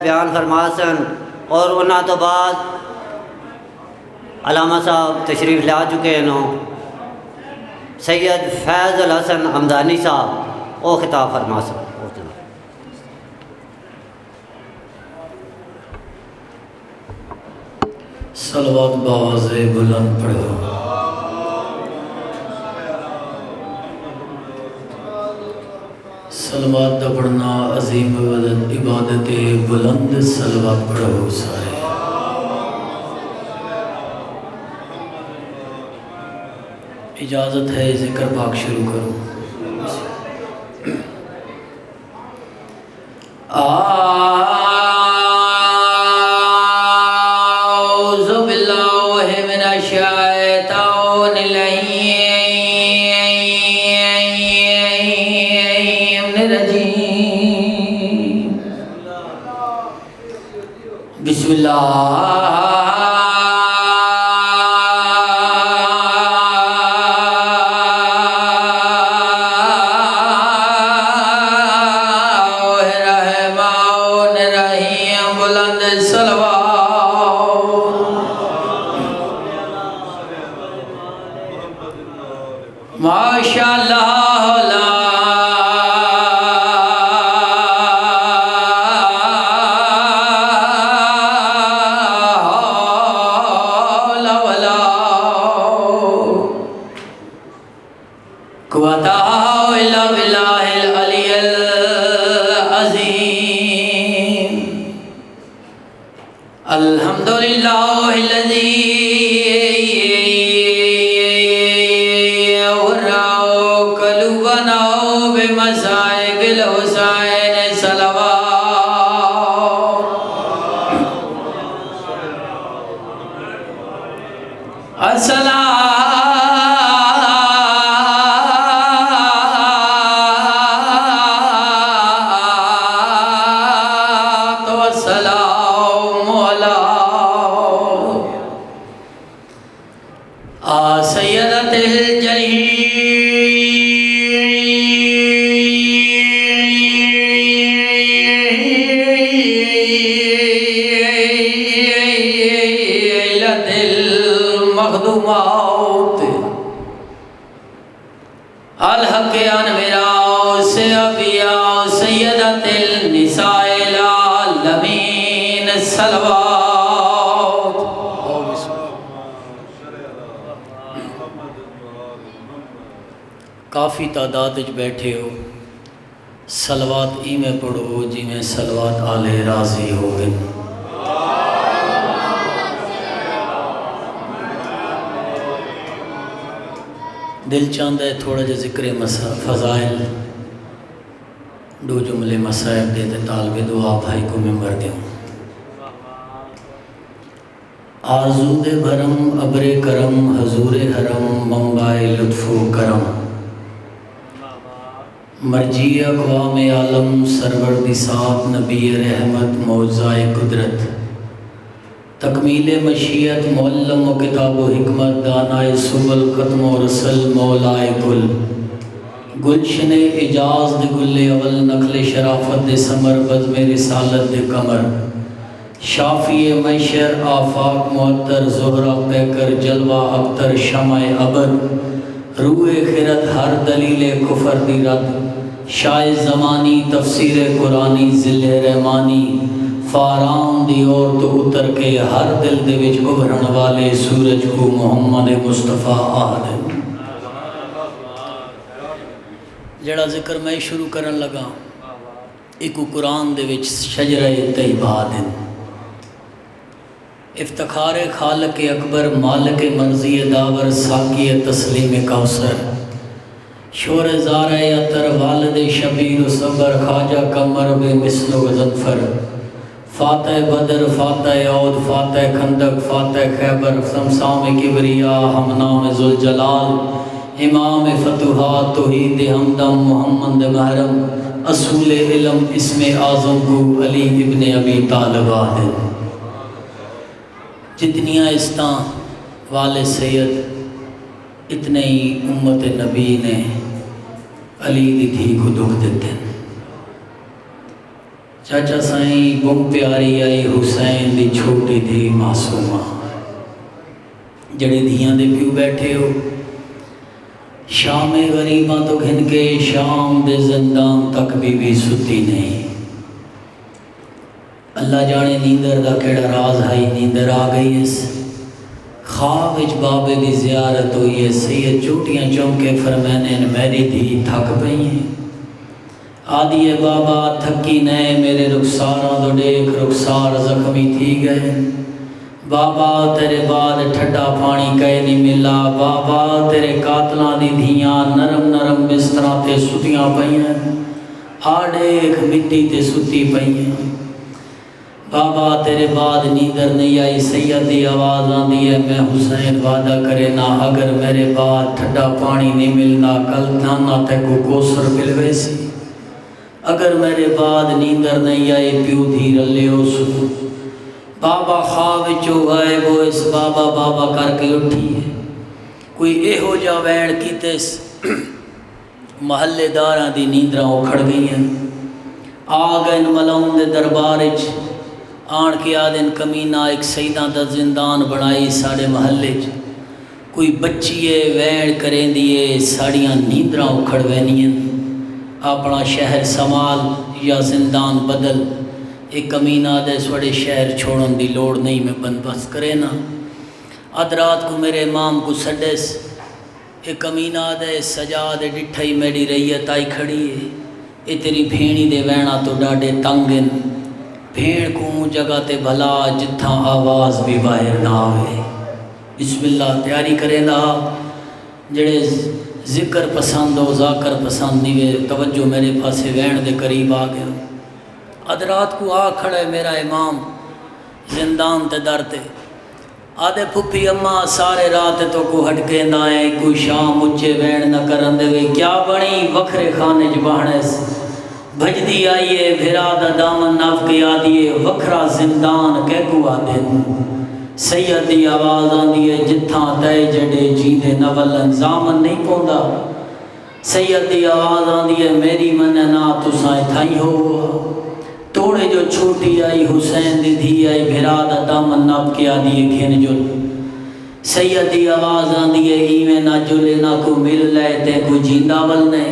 بیان فرما سن اور انہاں تو بعد علامہ صاحب تشریف لا چکے ہیں سید فیض الحسن حمدانی صاحب وہ خطاب فرما سن۔ صلوات باز بلند پڑھو۔ صلوات دا پڑھنا عظیم عبادت بلند، صلوات پڑھو سارے۔ اجازت ہے ذکر پاک شروع کرو۔ اعوذ باللہ من الشیطان الرجیم، بسم اللہ کافی تعداد وچ بیٹھے ہو، صلوات ایویں پڑھو جویں صلوات آلے راضی ہوئے۔ دل چاہتا ہے تھوڑا جا ذکر فضائل دو جملے مسائب دے طالب دعا بھائی کو ممبر دوں۔ آرزود بھرم ابر کرم حضور حرم منبع لطف و کرم، مرجی اقوام عالم سرور بساط نبی رحمت موجزائے قدرت، تکمیل مشیت معلم و کتاب و حکمت دانائے سبل ختم و رسل مولائے کل، گلشن اجاز دے گل اول نقل شرافت دے سمر بزم رسالت دے کمر، شافی میشر آفاق معطر زہرہ پیکر جلوہ ابتر شمع ابد، روح خیرت ہر دلیل کفر دی رد، شاہ زمانی تفسیر قرآنی ذل رحمانی، فاران دی اور تو اتر کے ہر دل دے وچ ابھرن والے سورج کو محمد مصطفیٰ آہد۔ جڑا ذکر میں شروع کرن لگا ایکو قرآن دے وچ شجرہ طیبہ دن، افتخار خالق اکبر مالک مرضی داور ساقی تسلیم کوثر، شور زار عطر والد شبیر صبر خواجہ قمر بے مثل و غضنفر، فاتح بدر فاتح عود فاتح خندق فاتح خیبر سمسام کبریاء ہمنام ذوالجلال، امام فتوحات توحید ہمدم محمد محرم، اصول علم اسم اعظم کو علی ابن ابی طالب آدھن۔ جتنیاں استاں والد سید اتنے ہی امت نبی نے علی دی دھی کو دکھ دیتے ہیں۔ چاچا سائیں بم پیاری آئی حسین دی چھوٹی تھی معصومہ، جڑے دھیاں دے پیو بیٹھے ہو شام غریباں تو گھن کے شام دے زندان تک بھی ستی نہیں۔ اللہ جانے نیندر دا کیڑا راز ہے، نیندر آ گئی اس خواب وچ بابے دی زیارت ہوئی ہے۔ سید چوٹیاں چونکے فرمینے میری دھی تھک پئی ہیں، آدھی ہے بابا تھکی نئے میرے رخساراں دو دیکھ رخسار زخمی تھی گئے، بابا تیرے بعد ٹھڈا پانی کہے نہیں ملا، بابا تیرے قاتلاں دی دھیاں نرم نرم بستراں تے ستیاں پئیاں، آ دیکھ مٹی تے ستی پئیاں، بابا تیرے بعد نیندر نہیں آئی۔ سید دی آواز آندی ہے میں حسین وعدہ کرے نہ اگر میرے بعد ٹھڈا پانی نہیں ملنا کل نانا تے کو کوثر ملوے سی، اگر میرے بعد نیندر نہیں آئی پیو دھی رلے ہو سو۔ بابا خواب چو غائب ہو اس بابا بابا کر کے اٹھی ہے، کوئی ایہو جا وین کیتے محلے داراں دی نیندراں اکھڑ گئی ہیں، آ گئے ملاؤں دے دربارچ آن کے آدن کمینہ ایک سیداں دا زندان بنائی ساڑے محلے چ، کوئی بچیے وین کریں دیے ساڑیاں نیندراں اکھڑ وینیاں، اپنا شہر سمال یا زندان بدل، ایک کمینہ دے سوڑے شہر چھوڑن دی لوڑ نہیں میں بندوبست کرے نا۔ اد رات کو میرے امام کو سڈس ایک کمینہ دے سجاد ڈٹھائی میری ریت آئی کھڑی ہے، اے تیری بھینی دے وینا تو ڈاڈے تنگن، بھیڑ کو جگہ تے بھلا جتھاں آواز بھی باہر نہ آوے۔ بسم اللہ تیاری کرے نا، جڑے ذکر پسند ہو ذاکر پسند نہیں وے توجہ میرے پاسے وین دے قریب آ گیا۔ اد رات کو آ کھڑے میرا امام زندان تے در تے، آدھے پھپھی اماں سارے رات تو کو ہٹکے نہ آئے، کوئی شام اچے وین نہ کرن دے وے، کیا بنی وکھرے خانے چ بہنے بھجدی آئیے بھرا دا دامن ناف کے آدھیے وکھرا زندان کہ کو آدھے، سید دی آواز آندی ہے جتھاں تے جڑے جیندے نولن زامن نہیں پوندا، سید دی آواز آندی ہے میری مننا تسائیں تھائی ہو، توڑے جو چھوٹی آئی حسین دی دھی آئی بھرا دا دامن ناف کے آدھیے کھین جل، سید دی آواز آندی ہے ایویں نہ جلے نہ کو مل لے تے کو جیندہ ولنے،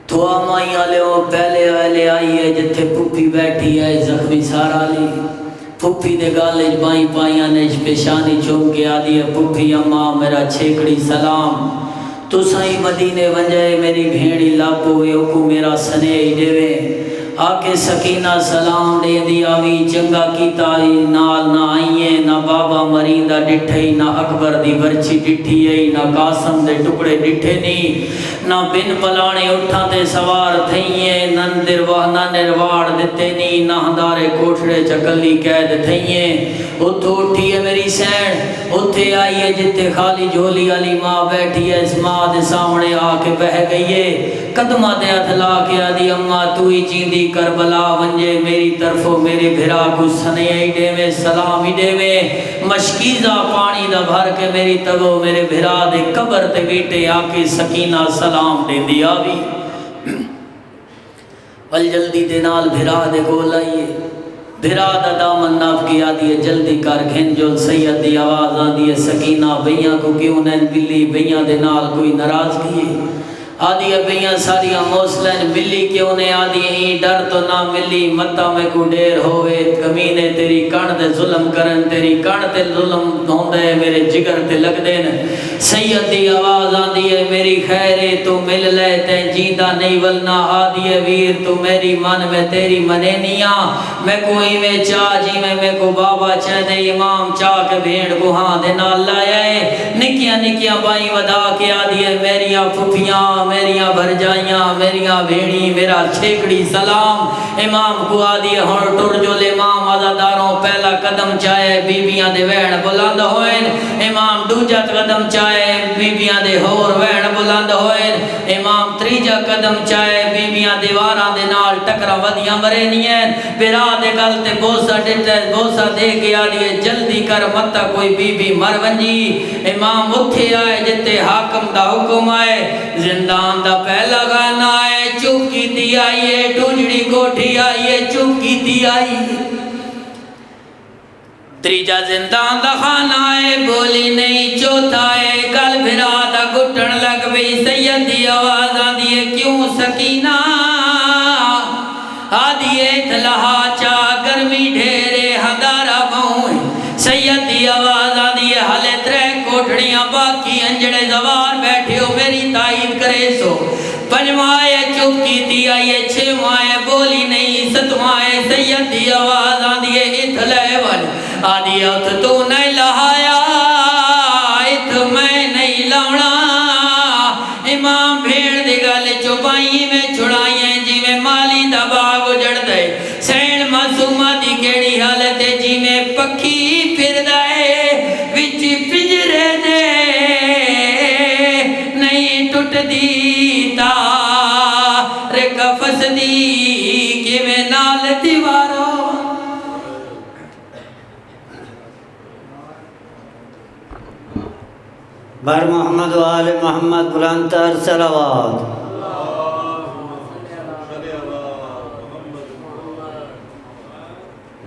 تھوا مائی آلے ہو پہلے والے آئی ہے جتھے پھپھی بیٹھی ہے زخمی سارا لی، پھپھی دے گالج بائیں پائیاں نیش پیشانی چوم کے آدھی ہے پھپھی اماں میرا چھیکڑی سلام، تو سائیں مدینے ونجائے میری بھیڑی لاپو کو میرا سنے دیوے، آکے سکینہ سلام دے دی آوی چنگا کیتا نال نہ آئیے نہ بابا مریندہ ڈٹھئی نہ اکبر دی برچی ڈٹھی آئی نہ قاسم دے ٹکڑے ڈٹھے نہیں نہ بن پلانے اٹھاں تے سوار تھئیے نن درواہ نرواڑ دیتے نہیں نہ ہندارے کوٹھڑے چکلی قید تھئیے، اتھو اٹھی ہے میری سین اتھے آئیے جتے خالی جھولی علی ماں بیٹھی ہے اس ماں دے سامنے آ کے بہ گئیے، قدمہ دے اتھلا کے آدھی اماں تو ہی چیندی کربلا ونجے میری طرفوں میرے بھرا کو سنے ایڈے میں سلام ایڈے میں مشکیزہ پانی دا بھر کے میری تگو میرے بھرا دے قبر تے بیٹے آکے سکینہ سلام دے دیا بھی، ول جلدی دے نال بھرا دے گول آئیے، بھرا دا دامن ناف کی آدھی ہے جلدی کر گھن جل، سید دی آواز آدھی ہے سکینہ بیاں کو کیوں نین بلی بیاں دے نال کوئی ناراضگی ہے، آدھی بیاں ساریاں موسلن ملی کیوں نے آدھی ہی ڈر تو نہ ملی متا میں کو ڈیر ہوئے کمینے تیری کان دے ظلم کرن تیری کان تے ظلم ہوندے میرے جگر تے لگ دین، سید دی آواز آدھی ہے میری خیرے تو مل لے تے جیندہ نہیں ولنا، آدھی ہے ویر تو میری من میں تیری منے نیا، میں کوئی میں چاہ جی میں کو بابا چاہ دے امام چاہ کے بھیڑ کو ہاں دے نال لائے، نکیاں نکیاں بائیں ودا کے آدھی ہے میریاں پھپیاں میریاں بھر جائیاں میریاں بھیڑی میرا چھیکڑی سلام، امام کو آدھی ہون ٹر جو لے امام آدھا ازاداروں پہلا قدم چاہے بیبیاں دے وین بلند ہوئن، امام دوجا قدم چاہے بیبیاں دے ہور وین بلند ہوئن، امام تریجا قدم چاہے بیبیاں دیواراں دے نال ٹکرا ودیاں مرے نہیں، برا دے گل تے بوسا دے کے آدھیے جلدی کر متا کوئی بی بی مر ونجی۔ امام اٹھے آئے جتے حاکم دا حکم آئے، زندان دا پہلا گانا آئے، چپ کی دی آئیے، ڈونجڑی کوٹھی آئیے، چپ کی دی آئیے۔ تریجا زندان دا خانہ آئے، بولی نہیں چوتھا آئے، کل بھرا دا گھٹن لگ بھی، سید دی آواز آدھیے کیوں سکینہ آدھیے اتلہا چا گرمی ڈھیرے ہدارہ بہوئے، سید دی آواز آدھیے حلے ترے کوٹھڑیاں باقی انجڑے زوار بیٹھے ہو میری تائید کرے سو، پنجوائے چپ کی دی آئیے، چھوائے بولی نہیں، ستوائے سید دی آواز آدھیے اتلے ون آدھیے ات تو نہیں لہایا ات میں نہیں لاؤنا، امام بھیڑ دی گل چوپائی میں چھڑائیں جی میں مالی دا باغ اجڑ دے، سین معصومہ دی کیڑی حالت جی میں پکھی پھر دے، وچ پنجرے دے نہیں ٹوٹ دی تار کفس دی کہ میں نال دیواروں۔ بر محمد و آل محمد بلند تر صلوات۔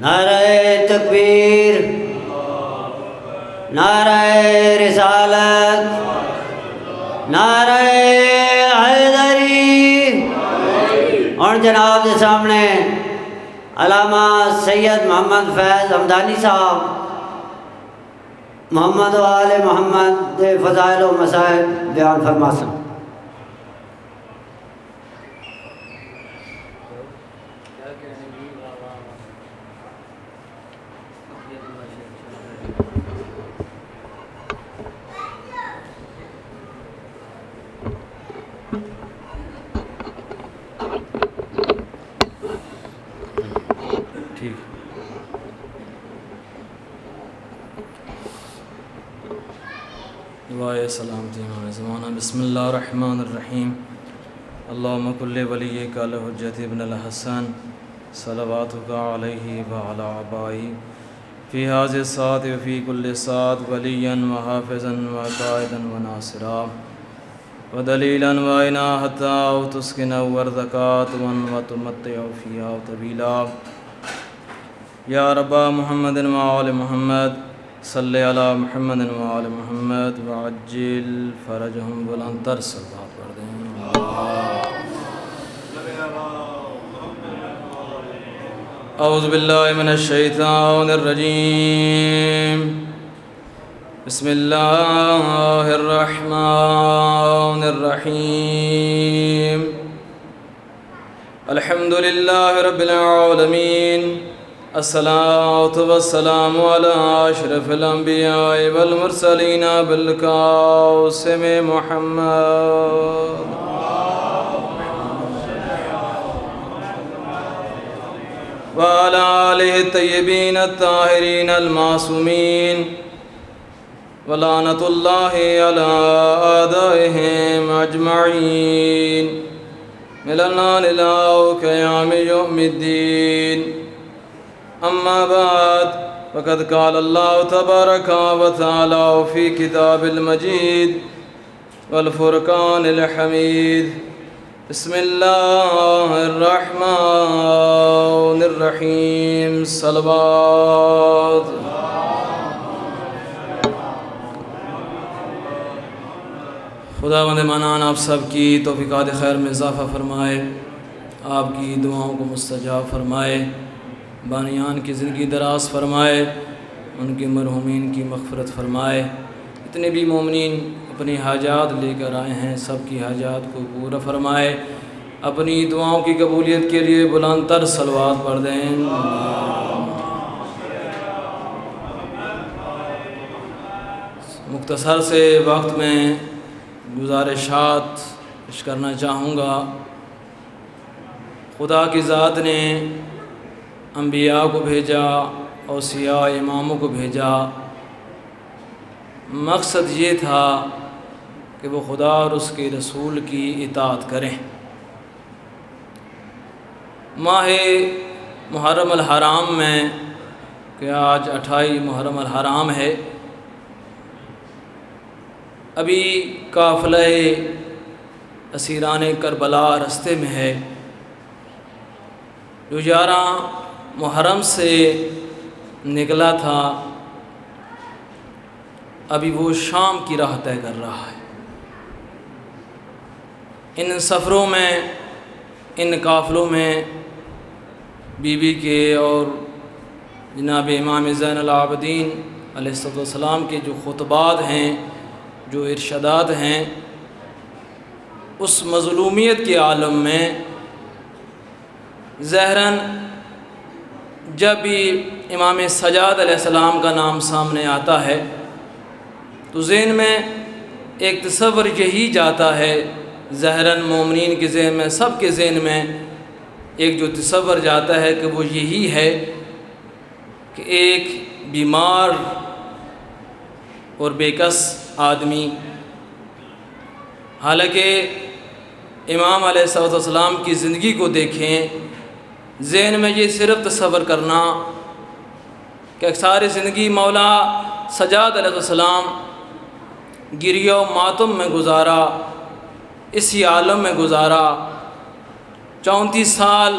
نعرہ تکبیر، نعرہ رسالت، نعرہ حیدری۔ اور جناب کے سامنے علامہ سید محمد فیض حمدانی صاحب محمد و آل محمد دے فضائل و مسائل بیان فرماسن۔ دعائے سلامتی امام زمانہ۔ بسم اللہ الرحمن الرحیم۔ اللہم کل ولیک الحجت ابن الحسن صلواتک علیہ وعلی آبائی فی حاضر الساعت وفی کل ساعت ولیا وحافظا وقائدا وناصرا ودلیلا وعینا حتی تسکن وردکات وتمتع فیہا طویلا۔ یا رب محمد وآل محمد صلی علی محمد وآل محمد وعجل فرجہم، بلند تر صلوات پڑھ دیں۔ اعوذ باللہ من الشیطان الرجیم، بسم اللہ الرحمن الرحیم، الحمد للہ رب العالمین، الصلاة والسلام على أشرف الأنبياء والمرسلين بالقاسم محمد وعلى آله الطيبين الطاهرين المعصومين، ولعنة الله على أعدائهم أجمعين من الآن إلى قيام يوم الدين۔ اما بعد فقد قال الله تبارك وتعالى في كتاب المجيد والفرقان الحميد، بسم الله الرحمن الرحيم، صلوات۔ خداوند منان آپ سب کی توفیقات خیر میں اضافہ فرمائے، آپ کی دعاؤں کو مستجاب فرمائے، بانیان کی زندگی دراز فرمائے، ان کے مرحومین کی مغفرت فرمائے۔ اتنے بھی مومنین اپنی حاجات لے کر آئے ہیں، سب کی حاجات کو پورا فرمائے، اپنی دعاؤں کی قبولیت کے لیے بلند تر صلوات پڑھ دیں۔ مختصر سے وقت میں گزارشات پیش کرنا چاہوں گا۔ خدا کی ذات نے انبیاء کو بھیجا، اوصیاء اماموں کو بھیجا، مقصد یہ تھا کہ وہ خدا اور اس کے رسول کی اطاعت کریں۔ ماہ محرم الحرام میں کہ آج 28 محرم الحرام ہے، ابھی قافلہ اسیران کربلا رستے میں ہے، جو 11 محرم سے نکلا تھا، ابھی وہ شام کی راہ طے کر رہا ہے۔ ان سفروں میں، ان قافلوں میں بی بی کے اور جناب امام زین العابدین علیہ السلام کے جو خطبات ہیں، جو ارشادات ہیں، اس مظلومیت کے عالم میں ظاہراً جب بھی امام سجاد علیہ السلام کا نام سامنے آتا ہے تو ذہن میں ایک تصور یہی جاتا ہے، ظاہراً مومنین کے ذہن میں، سب کے ذہن میں ایک جو تصور جاتا ہے کہ وہ یہی ہے کہ ایک بیمار اور بے کس آدمی، حالانکہ امام علیہ السلام کی زندگی کو دیکھیں، ذہن میں یہ صرف تصور کرنا کہ ساری زندگی مولا سجاد علیہ السلام گریہ و ماتم میں گزارا، اسی عالم میں گزارا، 34 سال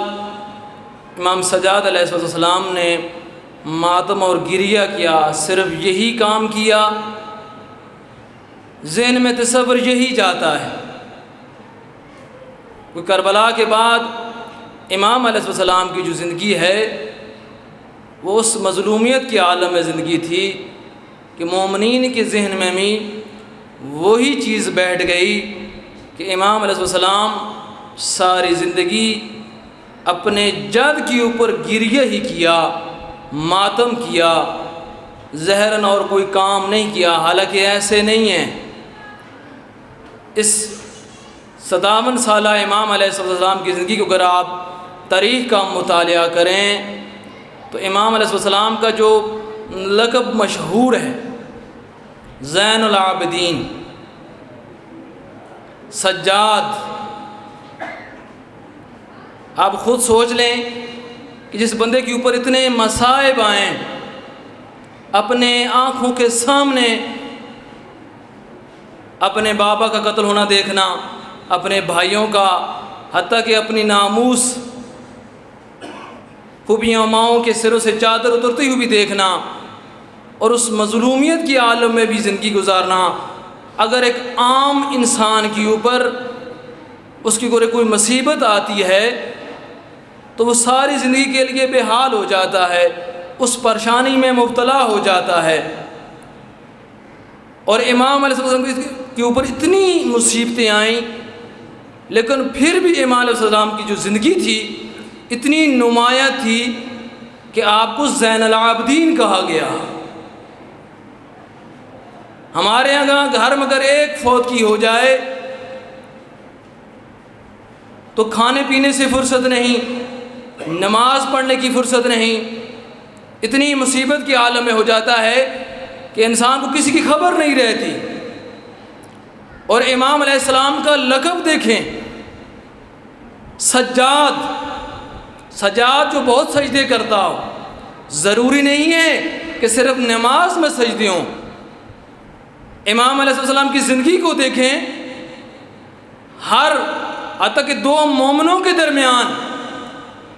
امام سجاد علیہ السلام نے ماتم اور گریہ کیا، صرف یہی کام کیا، ذہن میں تصور یہی جاتا ہے۔ کوئی کربلا کے بعد امام علیہ السلام کی جو زندگی ہے وہ اس مظلومیت کے عالم میں زندگی تھی کہ مومنین کے ذہن میں بھی وہی چیز بیٹھ گئی کہ امام علیہ السلام ساری زندگی اپنے جد کے اوپر گریہ ہی کیا، ماتم کیا، ظاہراً اور کوئی کام نہیں کیا، حالانکہ ایسے نہیں ہیں۔ اس 57 سالہ امام علیہ السلام کی زندگی کو اگر آپ تاریخ کا مطالعہ کریں تو امام علیہ السلام کا جو لقب مشہور ہے زین العابدین، سجاد، آپ خود سوچ لیں کہ جس بندے کے اوپر اتنے مصائب آئیں، اپنے آنکھوں کے سامنے اپنے بابا کا قتل ہونا دیکھنا، اپنے بھائیوں کا، حتیٰ کہ اپنی ناموس پھوپھیوں ماؤں کے سروں سے چادر اترتی ہوئی بھی دیکھنا، اور اس مظلومیت کی عالم میں بھی زندگی گزارنا، اگر ایک عام انسان کے اوپر اس کی کوئی مصیبت آتی ہے تو وہ ساری زندگی کے لیے بے حال ہو جاتا ہے، اس پریشانی میں مبتلا ہو جاتا ہے۔ اور امام علیہ السلام کے اوپر اتنی مصیبتیں آئیں، لیکن پھر بھی امام علیہ السلام کی جو زندگی تھی اتنی نمایاں تھی کہ آپ کو زین العابدین کہا گیا۔ ہمارے یہاں گھر میں اگر ایک فوت کی ہو جائے تو کھانے پینے سے فرصت نہیں، نماز پڑھنے کی فرصت نہیں، اتنی مصیبت کے عالم میں ہو جاتا ہے کہ انسان کو کسی کی خبر نہیں رہتی۔ اور امام علیہ السلام کا لقب دیکھیں، سجاد، سجاد جو بہت سجدے کرتا ہو، ضروری نہیں ہے کہ صرف نماز میں سجدے ہوں۔ امام علیہ السلام کی زندگی کو دیکھیں، حتیٰ کہ دو مومنوں کے درمیان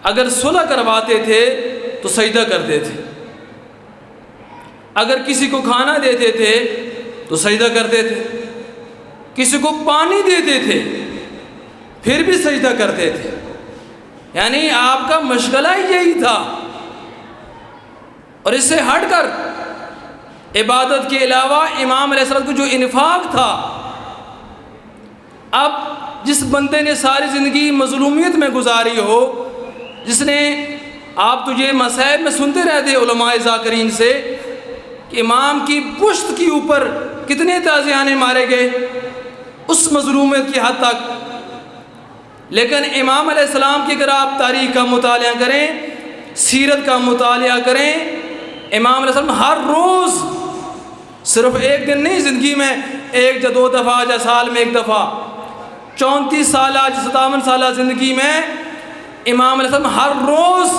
اگر صلح کرواتے تھے تو سجدہ کرتے تھے، اگر کسی کو کھانا دیتے تھے تو سجدہ کرتے تھے، کسی کو پانی دیتے تھے پھر بھی سجدہ کرتے تھے، یعنی آپ کا مشغلہ ہی یہی تھا۔ اور اس سے ہٹ کر عبادت کے علاوہ امام علیہ السلام کو جو انفاق تھا، اب جس بندے نے ساری زندگی مظلومیت میں گزاری ہو، جس نے، آپ تو یہ مسائل میں سنتے رہتے علماء ذاکرین سے کہ امام کی پشت کے اوپر کتنے تازیانے مارے گئے، اس مظلومیت کی حد تک۔ لیکن امام علیہ السلام کی اگر آپ تاریخ کا مطالعہ کریں سیرت کا مطالعہ کریں. امام علیہ السلام ہر روز، صرف ایک دن نہیں، زندگی میں ایک یا دو دفعہ یا سال میں ایک دفعہ، 34 سالہ 57 سالہ زندگی میں امام علیہ السلام ہر روز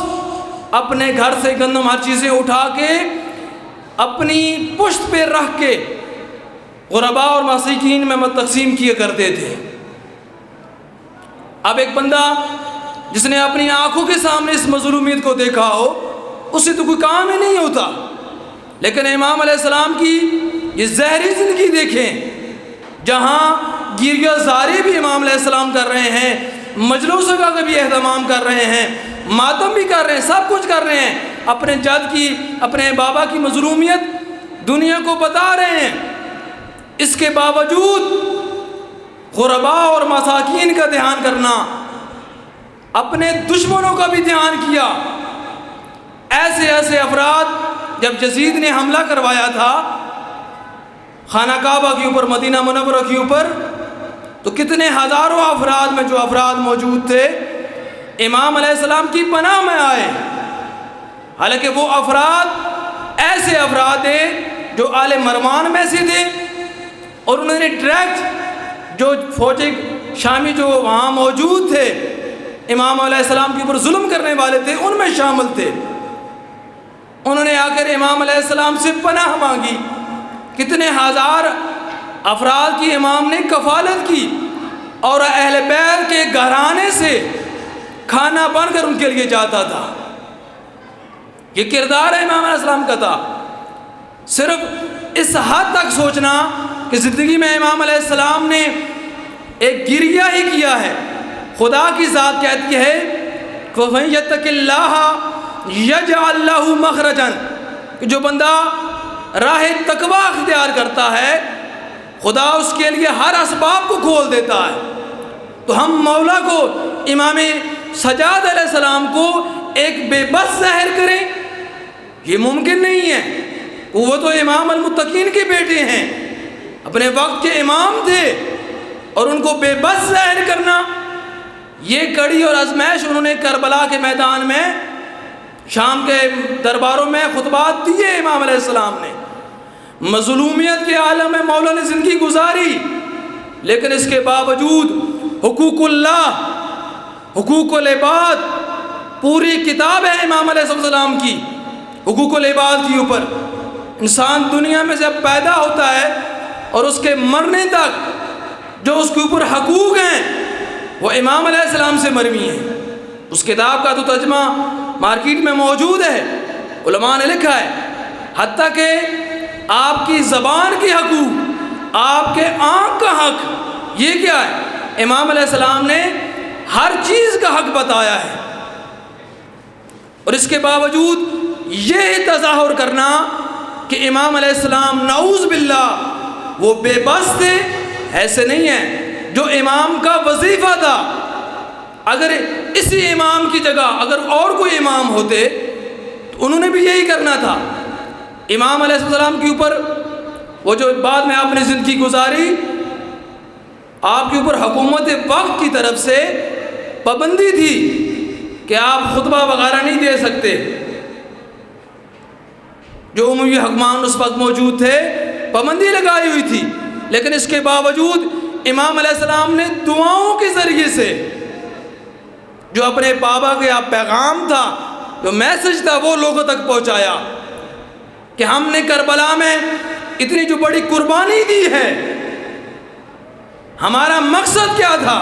اپنے گھر سے گندم ہر چیزیں اٹھا کے اپنی پشت پہ رکھ کے غرباء اور مساکین میں تقسیم کیا کرتے تھے. اب ایک بندہ جس نے اپنی آنکھوں کے سامنے اس مظلومیت کو دیکھا ہو، اسے تو کوئی کام ہی نہیں ہوتا. لیکن امام علیہ السلام کی یہ ظاہری زندگی دیکھیں، جہاں گریہ زاری بھی امام علیہ السلام کر رہے ہیں، مجلسوں کا بھی اہتمام کر رہے ہیں، ماتم بھی کر رہے ہیں، سب کچھ کر رہے ہیں، اپنے جد کی، اپنے بابا کی مظلومیت دنیا کو بتا رہے ہیں. اس کے باوجود غرباء اور مساکین کا دھیان کرنا، اپنے دشمنوں کا بھی دھیان کیا. ایسے افراد، جب یزید نے حملہ کروایا تھا خانہ کعبہ کے اوپر، مدینہ منورہ کے اوپر، تو کتنے ہزاروں افراد میں جو افراد موجود تھے امام علیہ السلام کی پناہ میں آئے. حالانکہ وہ افراد ایسے افراد تھے جو آل مروان میں سے تھے، اور انہوں نے ڈائریکٹ جو فوج شامی جو وہاں موجود تھے امام علیہ السلام کے اوپر ظلم کرنے والے تھے، ان میں شامل تھے. انہوں نے آ کر امام علیہ السلام سے پناہ مانگی. کتنے ہزار افراد کی امام نے کفالت کی، اور اہل بیت کے گھرانے سے کھانا بن کر ان کے لیے جاتا تھا. یہ کردار امام علیہ السلام کا تھا. صرف اس حد تک سوچنا کہ زندگی میں امام علیہ السلام نے ایک گریہ ہی کیا ہے. خدا کی ذات کہتی ہے وَمَن يَتَّقِ اللَّهَ يَجْعَلْ لَهُ مَخْرَجًا، کہ جو بندہ راہ تقویٰ اختیار کرتا ہے خدا اس کے لیے ہر اسباب کو کھول دیتا ہے. تو ہم مولا کو، امام سجاد علیہ السلام کو ایک بے بس ظاہر کریں، یہ ممکن نہیں ہے. وہ تو امام المتقین کے بیٹے ہیں، اپنے وقت کے امام تھے، اور ان کو بے بس ظاہر کرنا، یہ کڑی اور آزمائش انہوں نے کربلا کے میدان میں، شام کے درباروں میں خطبات دیے. امام علیہ السلام نے مظلومیت کے عالم میں مولا نے زندگی گزاری، لیکن اس کے باوجود حقوق اللہ، حقوق العباد، پوری کتاب ہے امام علیہ السلام کی حقوق العباد کے اوپر. انسان دنیا میں جب پیدا ہوتا ہے اور اس کے مرنے تک جو اس کے اوپر حقوق ہیں وہ امام علیہ السلام سے مرمی ہیں. اس کتاب کا تو ترجمہ مارکیٹ میں موجود ہے، علماء نے لکھا ہے، حتیٰ کہ آپ کی زبان کے حقوق، آپ کے آنکھ کا حق، یہ کیا ہے؟ امام علیہ السلام نے ہر چیز کا حق بتایا ہے. اور اس کے باوجود یہ تظاہر کرنا کہ امام علیہ السلام نعوذ باللہ وہ بے بس تھے، ایسے نہیں ہے. جو امام کا وظیفہ تھا، اگر اسی امام کی جگہ اگر اور کوئی امام ہوتے تو انہوں نے بھی یہی کرنا تھا. امام علیہ السلام کے اوپر وہ جو بعد میں آپ نے زندگی گزاری، آپ کے اوپر حکومت وقت کی طرف سے پابندی تھی کہ آپ خطبہ وغیرہ نہیں دے سکتے. جو عمومی حکمان اس وقت موجود تھے پابندی لگائی ہوئی تھی، لیکن اس کے باوجود امام علیہ السلام نے دعاؤں کے ذریعے سے جو اپنے بابا کا پیغام تھا، جو میسج تھا، وہ لوگوں تک پہنچایا کہ ہم نے کربلا میں اتنی جو بڑی قربانی دی ہے، ہمارا مقصد کیا تھا.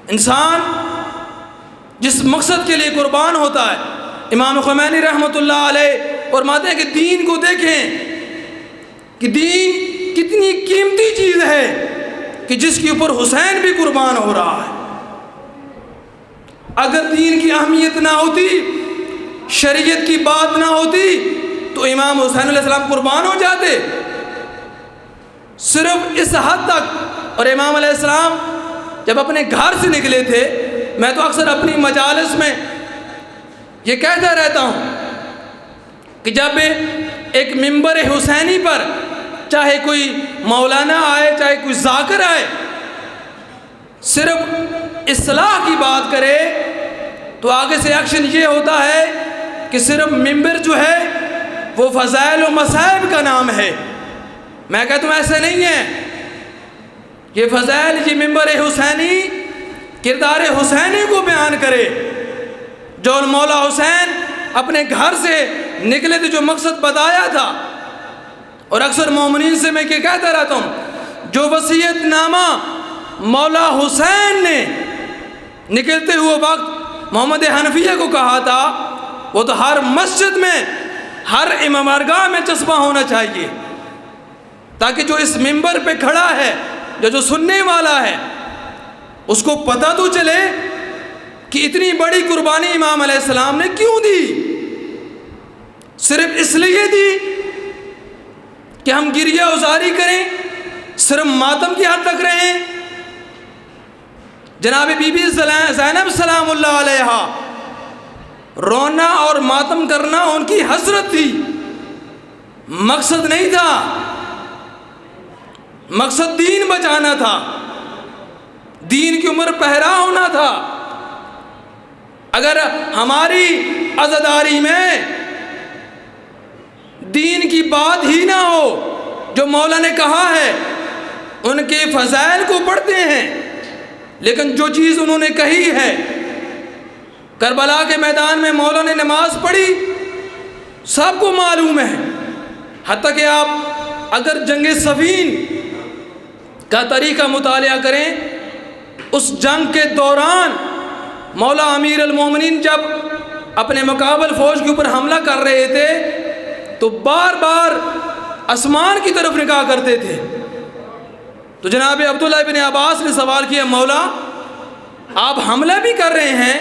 انسان جس مقصد کے لیے قربان ہوتا ہے، امام خمینی رحمۃ اللہ علیہ فرماتے ہیں کہ دین کو دیکھیں کہ دین کتنی قیمتی چیز ہے کہ جس کے اوپر حسین بھی قربان ہو رہا ہے. اگر دین کی اہمیت نہ ہوتی، شریعت کی بات نہ ہوتی تو امام حسین علیہ السلام قربان ہو جاتے. صرف اس حد تک. اور امام علیہ السلام جب اپنے گھر سے نکلے تھے، میں تو اکثر اپنی مجالس میں یہ کہتا رہتا ہوں کہ جب ایک منبر حسینی پر چاہے کوئی مولانا آئے، چاہے کوئی ذاکر آئے، صرف اصلاح کی بات کرے تو آگے سے ایکشن یہ ہوتا ہے کہ صرف ممبر جو ہے وہ فضائل و مصائب کا نام ہے. میں کہتا ہوں ایسے نہیں ہے. یہ فضائل، یہ ممبر حسینی کردار حسینی کو بیان کرے. جو مولا حسین اپنے گھر سے نکلے تھے، جو مقصد بتایا تھا. اور اکثر مومنین سے میں کہتا رہتا ہوں، جو وصیت نامہ مولا حسین نے نکلتے ہوئے وقت محمد حنفیہ کو کہا تھا، وہ تو ہر مسجد میں، ہر امامارگاہ میں چسپاں ہونا چاہیے، تاکہ جو اس ممبر پہ کھڑا ہے، جو سننے والا ہے، اس کو پتہ تو چلے کہ اتنی بڑی قربانی امام علیہ السلام نے کیوں دی. صرف اس لیے دی کہ ہم گریہ ازاری کریں، صرف ماتم کی حد تک رہیں. جناب بی بی زینب سلام اللہ علیہا، رونا اور ماتم کرنا ان کی حسرت تھی، مقصد نہیں تھا. مقصد دین بچانا تھا، دین کی عمر پہرا ہونا تھا. اگر ہماری عزاداری میں دین کی بات ہی نہ ہو، جو مولا نے کہا ہے، ان کے فضائل کو پڑھتے ہیں، لیکن جو چیز انہوں نے کہی ہے، کربلا کے میدان میں مولا نے نماز پڑھی، سب کو معلوم ہے. حتیٰ کہ آپ اگر جنگ صفین کا طریقہ مطالعہ کریں، اس جنگ کے دوران مولا امیر المومنین جب اپنے مقابل فوج کے اوپر حملہ کر رہے تھے تو بار بار آسمان کی طرف نگاہ کرتے تھے. تو جناب عبداللہ بن عباس نے سوال کیا، مولا آپ حملہ بھی کر رہے ہیں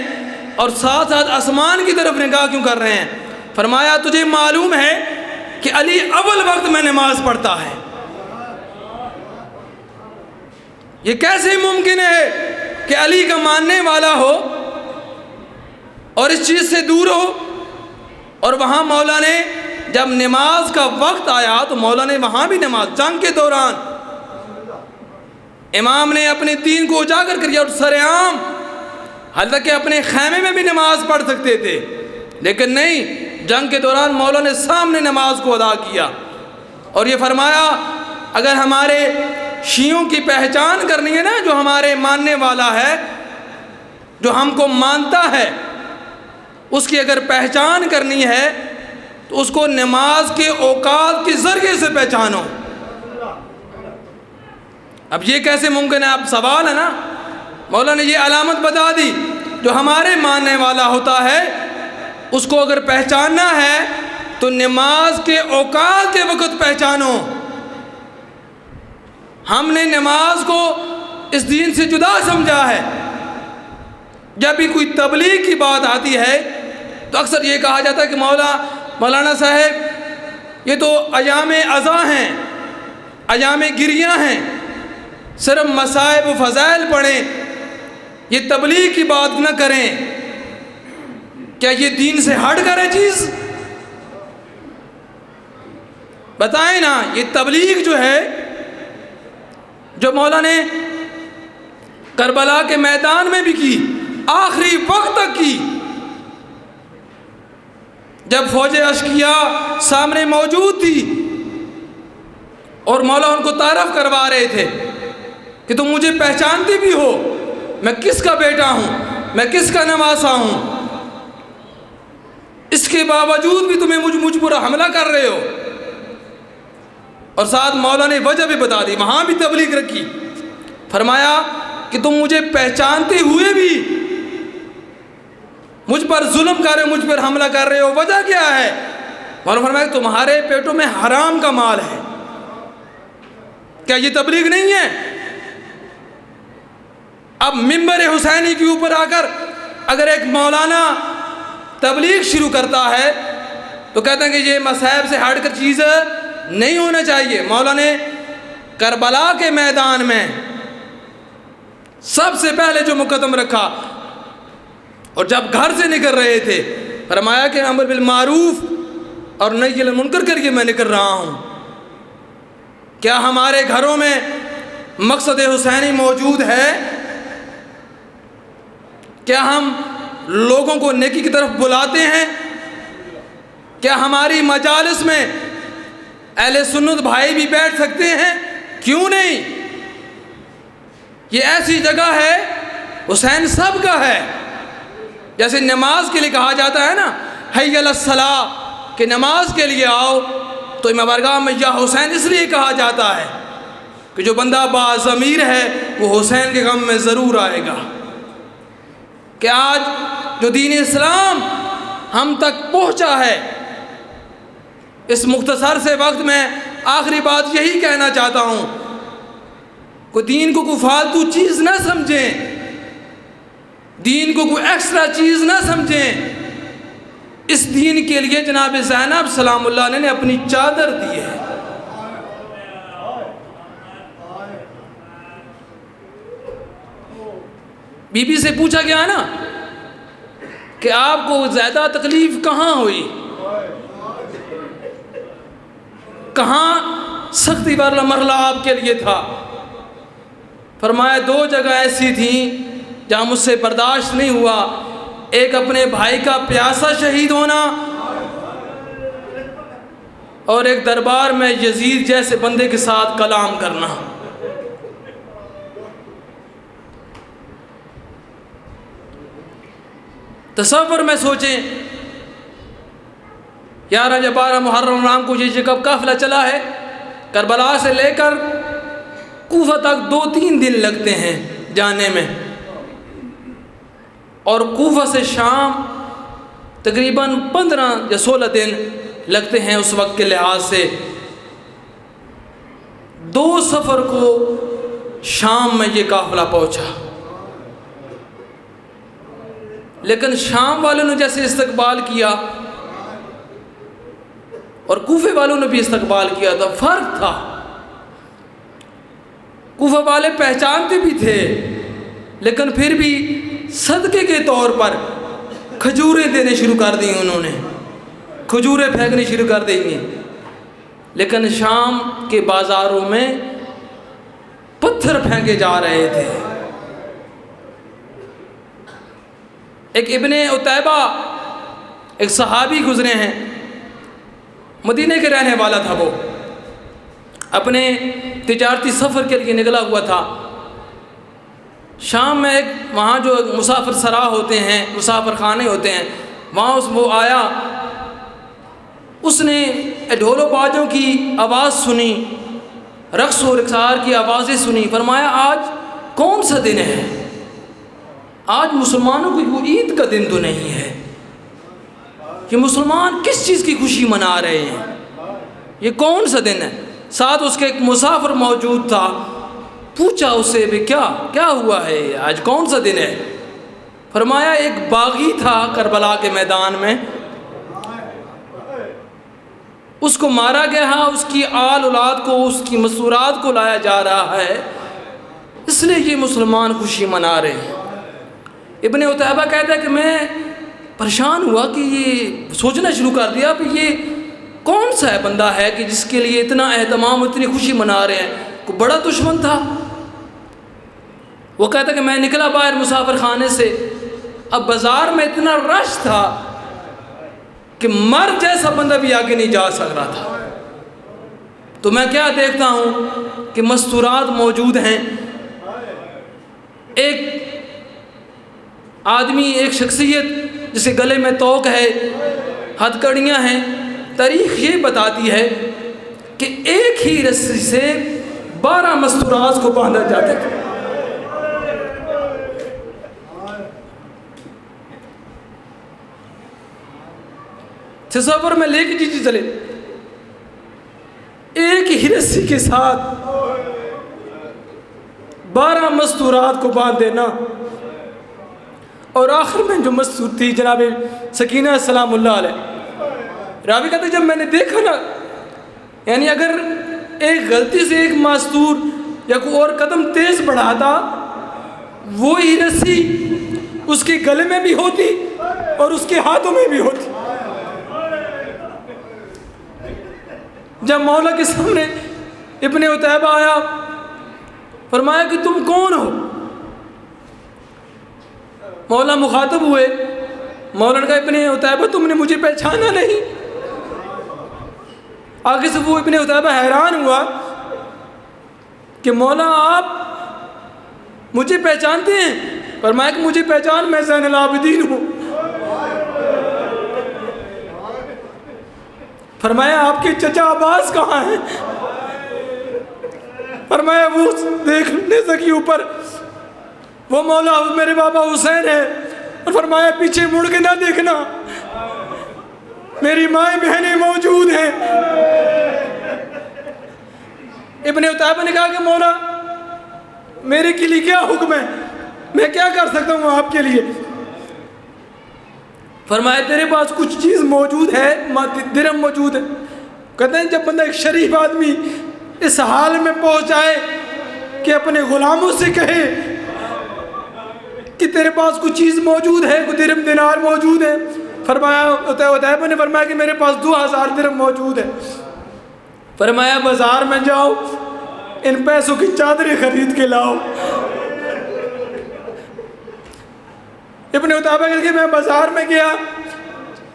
اور ساتھ ساتھ آسمان کی طرف نگاہ کیوں کر رہے ہیں؟ فرمایا تجھے معلوم ہے کہ علی اول وقت میں نماز پڑھتا ہے. یہ کیسے ممکن ہے کہ علی کا ماننے والا ہو اور اس چیز سے دور ہو؟ اور وہاں مولا نے جب نماز کا وقت آیا تو مولا نے وہاں بھی نماز، جنگ کے دوران امام نے اپنے دین کو اجاگر کر دیا، اور سرعام، حالانکہ اپنے خیمے میں بھی نماز پڑھ سکتے تھے، لیکن نہیں، جنگ کے دوران مولا نے سامنے نماز کو ادا کیا. اور یہ فرمایا اگر ہمارے شیعوں کی پہچان کرنی ہے نا، جو ہمارے ماننے والا ہے، جو ہم کو مانتا ہے، اس کی اگر پہچان کرنی ہے تو اس کو نماز کے اوقات کے ذریعے سے پہچانو. اب یہ کیسے ممکن ہے؟ اب سوال ہے نا. مولا نے یہ علامت بتا دی، جو ہمارے ماننے والا ہوتا ہے اس کو اگر پہچاننا ہے تو نماز کے اوقات کے وقت پہچانو. ہم نے نماز کو اس دین سے جدا سمجھا ہے. جب بھی کوئی تبلیغ کی بات آتی ہے تو اکثر یہ کہا جاتا ہے کہ مولانا صاحب یہ تو ایام عزا ہیں، ایام گریہ ہیں، صرف مصائب و فضائل پڑھیں، یہ تبلیغ کی بات نہ کریں. کیا یہ دین سے ہٹ کر ہے چیز؟ بتائیں نا. یہ تبلیغ جو ہے، جو مولا نے کربلا کے میدان میں بھی کی، آخری وقت تک کی، جب فوج اشقیا سامنے موجود تھی اور مولا ان کو تعارف کروا رہے تھے کہ تم مجھے پہچانتے بھی ہو، میں کس کا بیٹا ہوں، میں کس کا نواسا ہوں، اس کے باوجود بھی تمہیں مجھ پر حملہ کر رہے ہو. اور ساتھ مولا نے وجہ بھی بتا دی، وہاں بھی تبلیغ رکھی. فرمایا کہ تم مجھے پہچانتے ہوئے بھی مجھ پر ظلم کر رہے ہو، مجھ پر حملہ کر رہے ہو، وجہ کیا ہے؟ مولا فرمایا کہ تمہارے پیٹوں میں حرام کا مال ہے. کیا یہ تبلیغ نہیں ہے؟ اب ممبر حسینی کے اوپر آ کر اگر ایک مولانا تبلیغ شروع کرتا ہے تو کہتے ہیں کہ یہ مصائب سے ہٹ کر چیز نہیں ہونا چاہیے. مولا نے کربلا کے میدان میں سب سے پہلے جو مقدم رکھا، اور جب گھر سے نکل رہے تھے فرمایا کہ امر بالمعروف اور نہی عن المنکر کر کے میں نکل رہا ہوں. کیا ہمارے گھروں میں مقصد حسینی موجود ہے؟ کیا ہم لوگوں کو نیکی کی طرف بلاتے ہیں؟ کیا ہماری مجالس میں اہل سنت بھائی بھی بیٹھ سکتے ہیں؟ کیوں نہیں؟ یہ ایسی جگہ ہے، حسین سب کا ہے۔ جیسے نماز کے لیے کہا جاتا ہے نا حی علی الصلاۃ، کہ نماز کے لیے آؤ، تو امام بارگاہ میں یا حسین اس لیے کہا جاتا ہے کہ جو بندہ باضمیر ہے وہ حسین کے غم میں ضرور آئے گا۔ کہ آج جو دین اسلام ہم تک پہنچا ہے، اس مختصر سے وقت میں آخری بات یہی کہنا چاہتا ہوں کہ دین کو کوئی فالتو چیز نہ سمجھیں، دین کو کوئی ایکسٹرا چیز نہ سمجھیں۔ اس دین کے لیے جناب زینب سلام اللہ علیہ نے اپنی چادر دی ہے۔ بی بی سے پوچھا گیا نا کہ آپ کو زیادہ تکلیف کہاں ہوئی، کہاں سختی والا مرحلہ آپ کے لیے تھا؟ فرمایا 2 جگہ ایسی تھیں جہاں مجھ سے برداشت نہیں ہوا، ایک اپنے بھائی کا پیاسا شہید ہونا، اور ایک دربار میں یزید جیسے بندے کے ساتھ کلام کرنا۔ تصور میں سوچیں، 11 یا 12 محرم رام کو یہ کب قافلہ چلا ہے، کربلا سے لے کر کوفہ تک 2-3 دن لگتے ہیں جانے میں، اور کوفہ سے شام تقریباً 15 یا 16 دن لگتے ہیں اس وقت کے لحاظ سے۔ 2 سفر کو شام میں یہ قافلہ پہنچا، لیکن شام والوں نے جیسے استقبال کیا اور کوفے والوں نے بھی استقبال کیا تھا، فرق تھا۔ کوفہ والے پہچانتے بھی تھے، لیکن پھر بھی صدقے کے طور پر کھجوریں دینے شروع کر دیں، انہوں نے کھجوریں پھینکنے شروع کر دیں گے۔ لیکن شام کے بازاروں میں پتھر پھینکے جا رہے تھے۔ ایک ابن عتیبہ ایک صحابی گزرے ہیں، مدینے کے رہنے والا تھا، وہ اپنے تجارتی سفر کے لیے نکلا ہوا تھا۔ شام میں وہاں جو مسافر سرا ہوتے ہیں، مسافر خانے ہوتے ہیں، وہاں وہ آیا، اس نے ڈھول و باجوں کی آواز سنی، رقص و رقصار کی آوازیں سنی۔ فرمایا آج کون سا دن ہے؟ آج مسلمانوں کی وہ عید کا دن تو نہیں ہے، کہ مسلمان کس چیز کی خوشی منا رہے ہیں، یہ کون سا دن ہے؟ ساتھ اس کے ایک مسافر موجود تھا، پوچھا اس سے بھی کیا ہوا ہے، آج کون سا دن ہے؟ فرمایا ایک باغی تھا کربلا کے میدان میں، اس کو مارا گیا، اس کی آل اولاد کو، اس کی مسورات کو لایا جا رہا ہے، اس لیے یہ مسلمان خوشی منا رہے ہیں۔ ابن عتیبہ کہتا ہے کہ میں پریشان ہوا کہ یہ سوچنا شروع کر دیا کہ یہ کون سا بندہ ہے کہ جس کے لیے اتنا اہتمام، اتنی خوشی منا رہے ہیں، کوئی بڑا دشمن تھا؟ وہ کہتا ہے کہ میں نکلا باہر مسافر خانے سے، اب بازار میں اتنا رش تھا کہ مر جیسا بندہ بھی آگے نہیں جا سک رہا تھا۔ تو میں کیا دیکھتا ہوں کہ مستورات موجود ہیں، ایک آدمی، ایک شخصیت جس کے گلے میں توق ہے، ہتھ کڑیاں ہیں۔ تاریخ یہ بتاتی ہے کہ ایک ہی رسی سے 12 مستورات کو باندھا جاتا تھا۔ تصور میں لے کے چلے، ایک ہی رسی کے ساتھ 12 مستورات کو باندھ دینا، اور آخر میں جو مستور تھی جناب سکینہ سلام اللہ علیہ، راوی کہتے جب میں نے دیکھا نا، یعنی اگر ایک غلطی سے ایک مستور یا کوئی اور قدم تیز بڑھاتا، وہی رسی اس کے گلے میں بھی ہوتی اور اس کے ہاتھوں میں بھی ہوتی۔ جب مولا کے سامنے ابن عتیبہ آیا، فرمایا کہ تم کون ہو؟ مولا مخاطب ہوئے، مولانا کا ابن عتیبہ تم نے مجھے پہچانا نہیں؟ آگے سے وہ ابن عتیبہ حیران ہوا کہ مولا آپ مجھے پہچانتے ہیں؟ فرمایا کہ مجھے پہچان، میں زین العابدین ہوں۔ فرمایا آپ کے چچا عباس کہاں ہیں؟ فرمایا وہ دیکھنے کے اوپر وہ مولا میرے بابا حسین ہے، اور فرمایا پیچھے مڑ کے نہ دیکھنا، میری مائیں بہنیں موجود ہیں۔ ابن عتیبہ نے کہا کہ مولا میرے کے لیے کیا حکم ہے، میں کیا کر سکتا ہوں آپ کے لیے؟ فرمایا تیرے پاس کچھ چیز موجود ہے، درہم موجود ہے۔ کہتے ہیں جب بندہ ایک شریف آدمی اس حال میں پہنچ جائے کہ اپنے غلاموں سے کہے کہ تیرے پاس کچھ چیز موجود ہے، کوئی درہم دینار موجود ہے، فرمایا عتیبہ نے فرمایا کہ میرے پاس 2000 درہم موجود ہے۔ فرمایا بازار میں جاؤ، ان پیسوں کی چادریں خرید کے لاؤ۔ ابن عتیبہ کہتے کہ میں بازار میں گیا،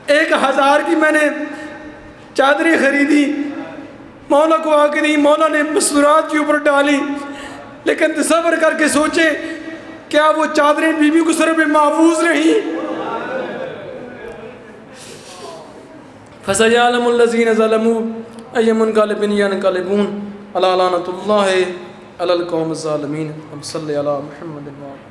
1000 کی میں نے چادریں خریدی، مولا کو آ کے دی، مولا نے مستورات کے اوپر ڈالی، لیکن تصور کر کے سوچے کیا وہ چادریں بی بی کو سر پہ محفوظ رہیں؟ فَسَيَعْلَمُ الَّذِينَ ظَلَمُوا أَيَّ مُنْقَلِبٍ يَنْقَلِبُونَ أَلَا لَعْنَةُ اللَّهِ عَلَى الْقَوْمِ الظَّالِمِينَ صلی علی محمد وعلی۔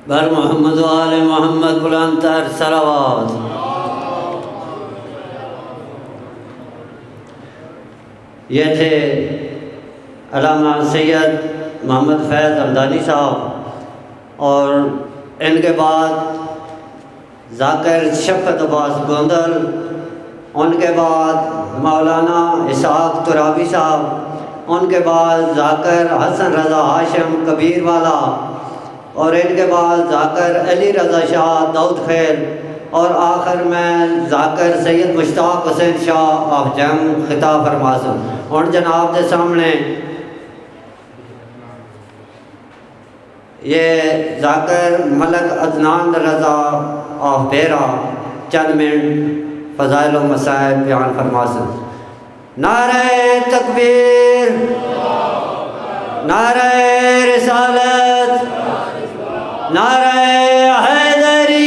بر محمد و آل محمد بلند تر صلوات۔ یہ تھے علامہ سید محمد فیض حمدانی صاحب، اور ان کے بعد ذاکر شفقت عباس گوندل، ان کے بعد مولانا اسحاق ترابی صاحب، ان کے بعد ذاکر حسن رضا ہاشم کبیر والا، اور ان کے بعد ذاکر علی رضا شاہ داؤد خیل، اور آخر میں ذاکر سید مشتاق حسین شاہ آف جم خطاب فرماسن۔ اور جناب کے سامنے یہ ذاکر ملک عدنان رضا آف بیرا چند منٹ فضائل و مسائل بیان فرماسن۔ نعرہ تکبیر، نعرہ رسالت، نعرہ حیدری۔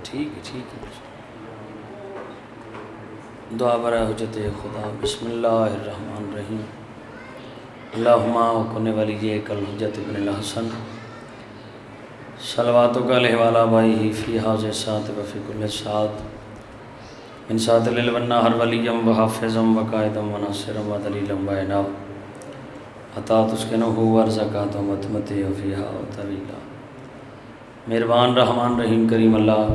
ٹھیک ہے دعا برائے حجت خدا۔ بسم اللہ الرحمن الرحیم۔ اللہم وکن ولیک الحجت ابن الحسن صلواتک علیہ وعلی آبائہ فی ھذہ الساعۃ وفی کل ساعۃ من ساعۃ اللیل والنہار ولیم وحافظا وقائدا وناصرا ودلیلا وعینا حتی تسکنہ وارزقہ وتمتع فیہا طویلا۔ مہربان رحمان رحیم کریم اللہ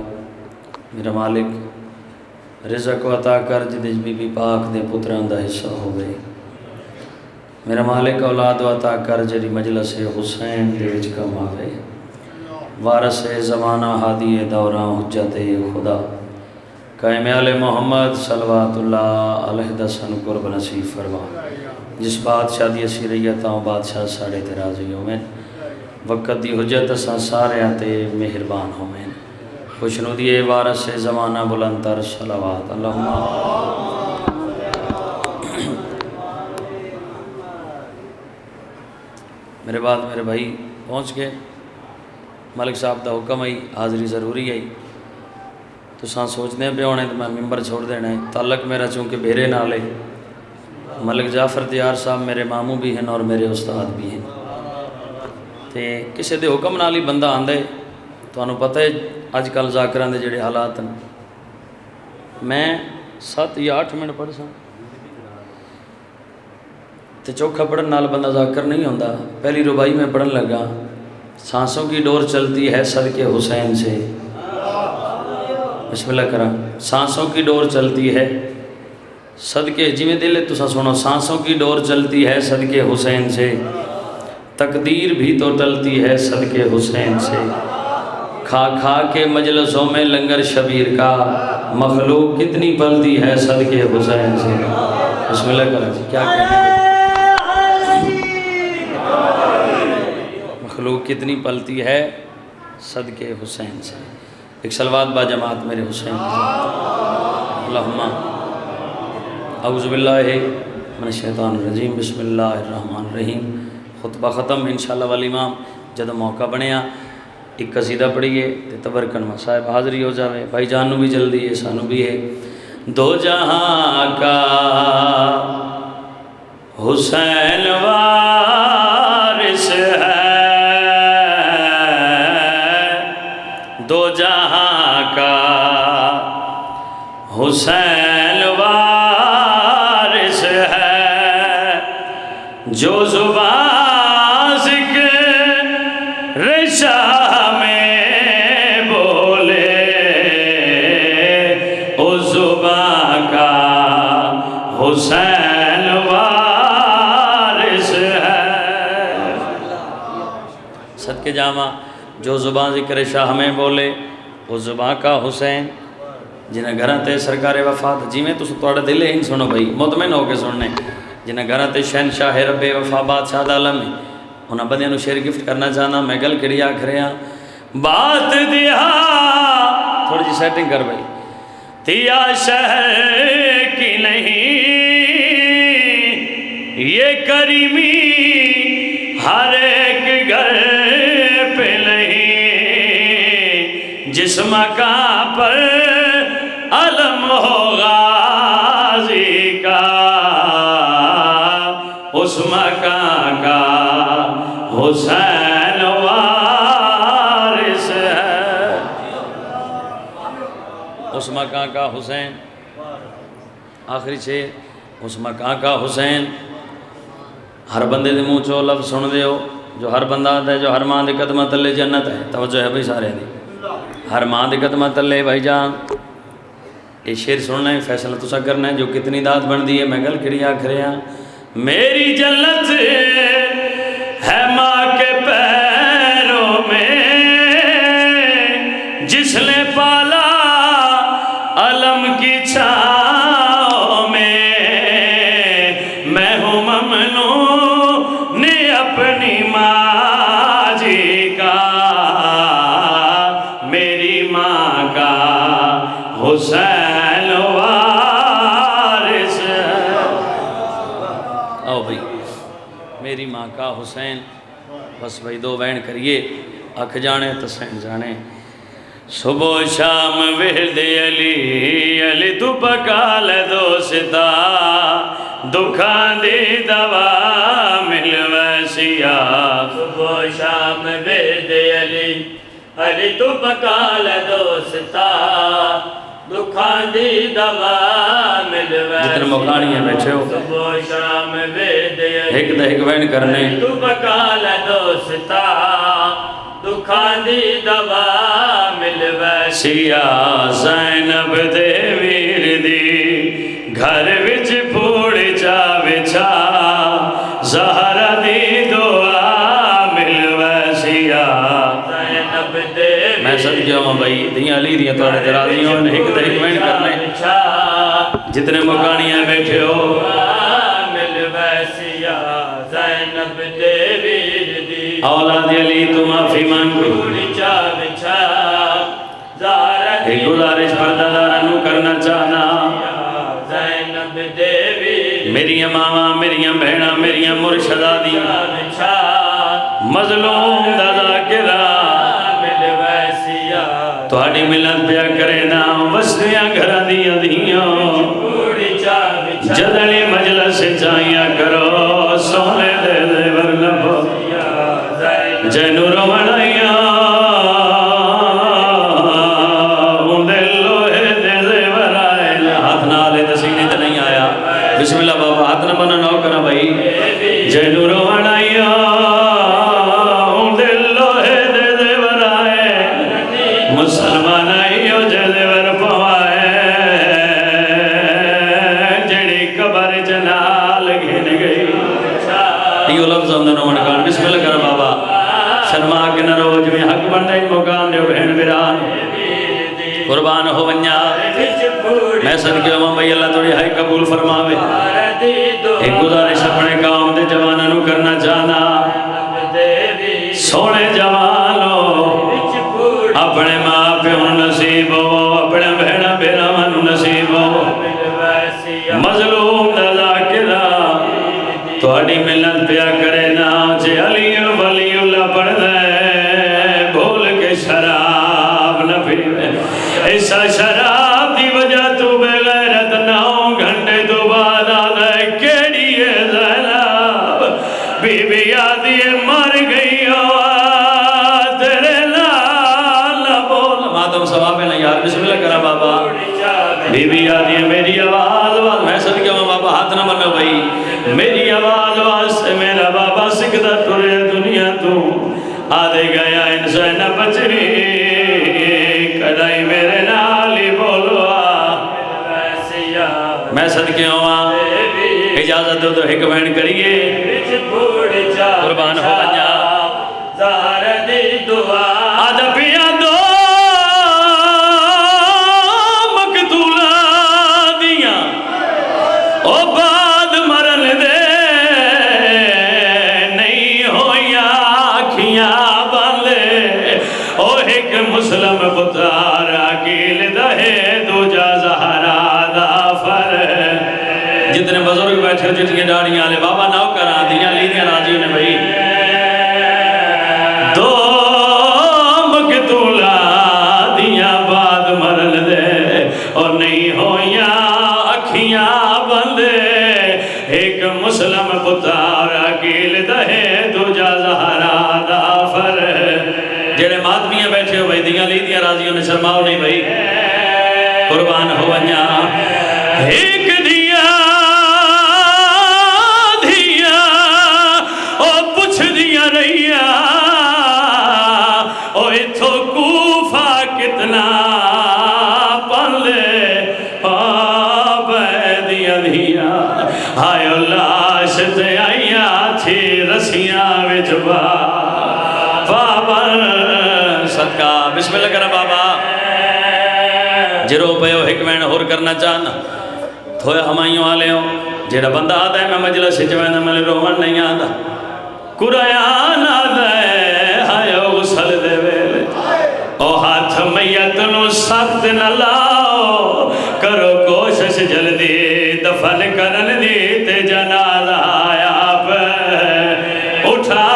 میرا مالک، رزق و عطا کر جدے بی بی پاک دے پتراں دا حصہ ہوئے۔ میرا مالک اولاد و عطا کر جڑی مجلس حسین دے وچ کم آوے۔ وارث زمانہ ہادی دوراں حجت خدا، قائم آل محمد صلوات اللہ علیہ دسن قرب نصیب فرما۔ جس بادشاہ دی اسیریتاں بادشاہ ساڑے تے راضی ہومن، وقت دی حجت اساں سارے تے مہربان ہومن۔ خوشنودی وارث زمانہ بلند تر صلوات اللہم۔ میرے بعد میرے بھائی پہنچ گئے، ملک صاحب دا حکم آئی، حاضری ضروری آئی، تو ساں سوچنے پہ ہونے تو میں ممبر چھوڑ دینا ہے۔ تعلق میرا چونکہ بھیرے نالے، ملک جعفر دیار صاحب میرے ماموں بھی ہیں اور میرے استاد بھی ہیں، تے کسے دے حکم نال ہی بندہ آندے۔ تو انہوں پتہ ہے اج کل ذاکران دے جڑے حالات ہیں، میں 7 یا 8 منٹ پڑھ ساں تے چوکھا پڑھن نال بندہ ذاکر نہیں ہوندہ۔ پہلی ربائی میں پڑھن لگا، سانسوں کی ڈور چلتی ہے صدقے حسین سے، بسم اللہ کرام۔ سانسوں کی ڈور چلتی ہے صدقے جی میں دل تو سنو، سانسوں کی ڈور چلتی ہے صدقے حسین سے، تقدیر بھی تو ٹلتی ہے صدقے حسین سے، کھا کھا کے مجلسوں میں لنگر شبیر کا، مخلوق کتنی پلتی ہے صدقے حسین سے۔ بسم اللہ کریں جی، کیا کہنے مخلوق کتنی پلتی ہے صدقے حسین سے۔ ایک صلوات با جماعت میرے حسین کی ذات۔ اللہم اعوذ باللہ من الشیطان الرجیم، بسم اللہ الرحمن الرحیم۔ خطبہ ختم انشاءاللہ والامام جدو موقع بنیا ایک قصیدہ پڑھیے تے تبرکن صاحب حاضری ہو جاوے، بھائی جانو بھی جلدی ہے سانو بھی ہے۔ دو جہاں کا حسین وارث ہے، دو جہاں کا حسین وارث ہے، جو زبان ذکر شاہ میں بولے اس زبان کا حسین وارث ہے۔ صدقے جامع جو زبان ذکر شاہ میں بولے اس زبان کا حسین، جنہیں گھران تے سرکار وفات جی میں تو توڑا دل ہی سنو بھائی، مطمئن ہو کے سننے، جنہیں گھران تے شہنشاہ رب وفا بادشاہ عالم ہے، انہاں بندے انہوں شیر گفٹ کرنا چاہنا، میں گل کڑی آکھ رہے ہیں بات دیا تھوڑی جی سیٹنگ کر بھائی، دیا شہر کی نہیں یہ کریمی ہر ایک گھر پہ نہیں، جس مکان پر علم ہو غازی کا اس مکان کا حسین وارث ہے، اس مکان کا حسین۔ آخری شعر، اس مکان کا حسین۔ ہر بندے دے منہ چو لفظ سن دے ہو، جو ہر بندہ آتا ہے جو ہر ماں دے قدمہ تلے جنت ہے، توجہ ہے بھائی سارے دی، ہر ماں دے قدمہ تلے بھائی جان۔ یہ شعر سننا ہے، فیصلہ تسا کرنا ہے، جو کتنی داد بن دی ہے، میں گل کڑی آکھ رہے ہیں میری جنت ہے ماں کے پیروں میں، جس نے پالا علم کی چھاؤں میں، میں ہوں ممنون اپنی ماں جی کا، میری ماں کا حسین وارث ہے۔ آؤ بھائی میری ماں کا حسین، بس بھائی دو بین کریے، اکھ جانے تو سین جانے۔ صبح و شام ورد علی علی تو پکا لے دوستا، دکھان دی دوا مل ویسیا۔ صبح و شام ورد علی علی تو پکا لے دوستا، دکھان دی دوا مل ویسیا۔ جتنے مکانی ہیں بیٹھے ہو صبح و شام ورد علی ایک دہ ایک وین کرنے، تو پکا لے دوستا، دکھان دی دوا مل ویسیا۔ زینب دے ویر دی گھر وچ پھوڑ چا وچھا، زہرا دی دعا مل ویسیا۔ زینب دے میں صدقے ہوں بھائی دیاں علی دیاں توڑے درازیوں نے ایک دہ ایک وین کرنے، جتنے مکانیاں بیٹھے ہو مل ویسیا۔ زینب دے ویر دی اولاد علی تو معافی مانگو، ایک گزارش پردہ دارانو کرنا چاہنا، میری ماما میری بہنا میری مرشدہ دی مظلوم دا ذاکرہ تہاڈی ملت پیا کرے نا، وسدیاں گھراں دیاں دیاں جدلی مجلس چاہیاں کرو، سونے دے دے ورنبو جینو روانائیاں اندے لوہے دے دے ورائے۔ ہاتھ نہ لے تسینے تے نہیں آیا، بسم اللہ بابا ہاتھ نہ بنا نو کرنا بھائی۔ جینو روانائیاں اندے لوہے دے دے ورائے، مسلمان آئیو جے دے ور پوائے، جڑی شرما کے نہ روج میں حق بندہ مقام دے بہن بران قربان ہو ونیا میں صدقے ہوں بھائی اللہ توڑی ہائی قبول فرماوے ایک گزارش اپنے قوم دے جوانانو کرنا چاہنا سونے جوانو اپنے ماں پہ نصیب ہو اپنے بہنہ بیراوانو نصیب ہو مظلوم دا ذاکرہ توڑی ملت پیا کرے نا جے علی ولی اللہ پڑھ دے بھول کے شراب نہ پیوے ایسا شراب دی وجہ تو بے غیرت 9 گھنٹے تو بعد آدھے کیڑی ہے زینب بی بی آدھی مر گئی ہو تیرے لال بول ماتم ثواب ہے نا یار بسم اللہ کرا بابا بی بی آدھی میری آواز میں صدقے ہوں بابا ہاتھ نہ بنو بھائی میری آواز سے میرا بابا سکھتا ٹورے دنیا تو آدھے گیا انسان نہ بچری کدائی میرے نالی بولو میں صدقے ہوں اجازت دو تو حکمین کریے قربان ہو بنیا آدھا پیا دو مقتولہ دیا او بعد مرن دے نہیں ہویا آکھیاں باندے او ایک مسلم پتار عقیل دہے دو جا زہرا دافر جتنے بزرگ بیٹھے ہو جتنے ڈاڑیاں لے بابا ناؤ کرا دیا لیدیاں راجیوں نے بھئی دو مقتولہ دیا بعد مرن دے اور نہیں ہویا اکھیاں بندے ایک مسلم پتار عقیل دہے دو جا زہرا دافر جڑے ماتمیاں بیٹھے ہو بھئی دیاں لیدیاں راضیوں نے شرماؤ نہیں بھئی قربان ہو ونیا ایک دیا دیا او پچھ دیا رہیا او اتھو کوفہ کتنا پلے دیا دیا ہائے اللہ شتے آئیا تھی رسیاں وچبا بابا صدقہ بسم اللہ کرنا بابا جرو پہ ہو حکمین ہور کرنا چاہنا تھوئے ہمائیوں آلے ہو جیڑا بندہ آتا ہے میں مجلس سے جوائنہ میں رومن نہیں آتا قرآن آتا ہے ہائے غسل دے ویلے او ہاتھ میت نو سخت نہ لاؤ کرو کوشش جلدی دفن کرن دی تے جنازہ آیا پہ اٹھا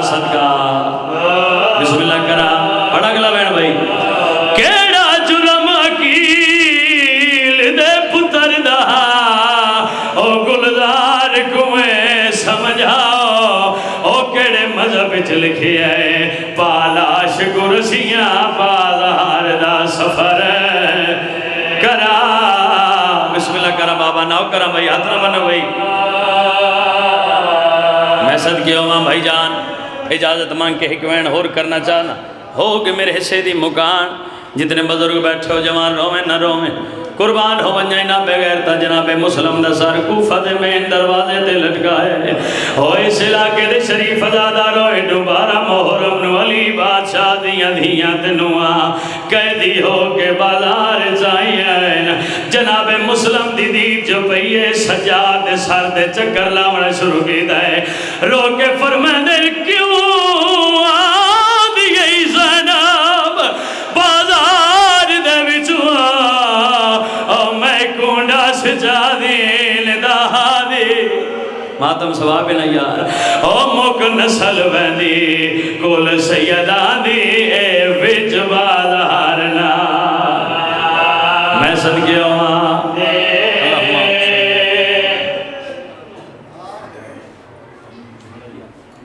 صدقہ بسم اللہ کرا پڑھا گلا بین بھائی کیڑا جرم عقیل دے پتر دہا او گلزار کوئے سمجھاؤ او کیڑے مذہب چل کھئے پالاش گرسیاں پازار دا سفر کرا بسم اللہ کرا بابا ناؤ کرا بھائی ہاتھ نہ بنا بھائی میں صدقے ہوں بھائی جان اجازت مانگ کے حکمین ہور کرنا چاہنا ہو کہ میرے حصے دی مکان جتنے بزرگ بیٹھے ہو جوان رومیں نہ رومیں قربان ہو ونجائی نہ بغیر تا جناب مسلم دا سر کوفہ دے میں دروازے تے لٹکائے ہو اس علاقے دے شریف ازادہ روئے دوبارہ محرم نو علی بادشاہ دیاں دیاں تنوہ قیدی ہو کے بازار چاہیے جناب مسلم دی دیپ جو پہیے سجاد سر دے چکر لاؤنا شروع کی دائے رو کے فرمائے دے کیوں آدھی گئی زینب بازار دے بچوا او میں کونڈا سجا دین دا دی ماتم ثواب نہ یار او مک نسل ویندی کول سیدان دی اے وچ بازار نا میں صدقے ہوں